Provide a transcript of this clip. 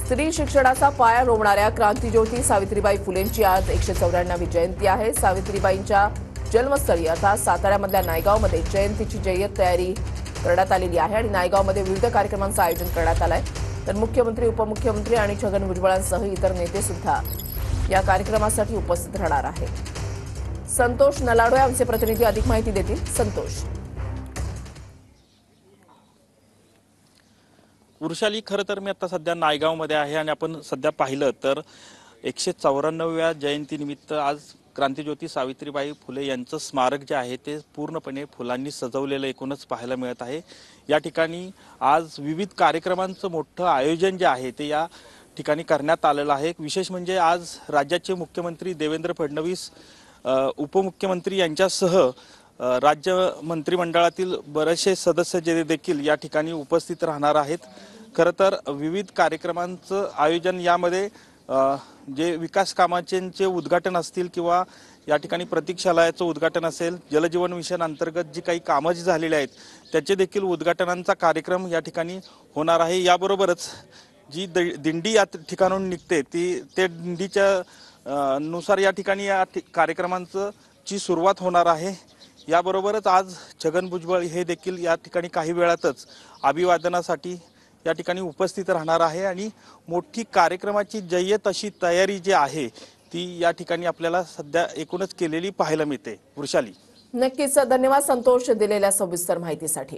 स्त्री शिक्षणाचा पाया रोवणाऱ्या क्रांतिज्योती सावित्रीबाई फुलेंची आज 194वी जयंती आहे। सावित्रीबाईंच्या जन्मस्थळी अर्थात साताऱ्यामधल्या नायगावमध्ये जयंतीची जय्यत तयारी करण्यात आलेली आहे आणि नायगावमध्ये विविध कार्यक्रमांचं आयोजन करण्यात आलंय। तर मुख्यमंत्री, उपमुख्यमंत्री आणि छगन भुजबळांसह इतर नेते सुद्धा या कार्यक्रमासाठी उपस्थित राहणार आहेत। संतोष नलाडोळे आमचे प्रतिनिधी अधिक माहिती देतील। संतोष। वृषाली, खरं तर मी आता सध्या नायगावमध्ये आहे आणि आपण सध्या पाहिलं तर 194व्या जयंतीनिमित्त आज क्रांतिज्योती सावित्रीबाई फुले यांचं स्मारक जे आहे ते पूर्णपणे फुलांनी सजवलेलं एकूणच पाहायला मिळत आहे। या ठिकाणी आज विविध कार्यक्रमांचं मोठं आयोजन जे आहे ते या ठिकाणी करण्यात आलेलं आहे। विशेष म्हणजे आज राज्याचे मुख्यमंत्री देवेंद्र फडणवीस, उपमुख्यमंत्री यांच्यासह राज्य मंत्रिमंडळातील बरेचसे सदस्य जे देखील या ठिकाणी उपस्थित राहणार आहेत। खरं तर विविध कार्यक्रमांचं आयोजन यामध्ये जे विकास कामांचे उद्घाटन असतील किंवा या ठिकाणी प्रतीक्षालयाचं उद्घाटन असेल, जलजीवन मिशन अंतर्गत जी काही कामं जी झालेली आहेत त्याचे देखील उद्घाटनांचा कार्यक्रम या ठिकाणी होणार आहे। याबरोबरच जी दिंडी या ठिकाणून निघते ते दिंडीच्या नुसार या ठिकाणी या कार्यक्रमांची सुरुवात होणार आहे। याबरोबरच आज छगन भुजबळ हे देखील या ठिकाणी काही वेळातच अभिवादनासाठी या ठिकाणी उपस्थित राहणार आहे आणि मोठी कार्यक्रमाची जय्यत अशी तयारी जी आहे ती या ठिकाणी आपल्याला सध्या एकूणच केलेली पाहायला मिळते। वृषाली, नक्कीच धन्यवाद संतोष दिलेल्या सविस्तर माहितीसाठी।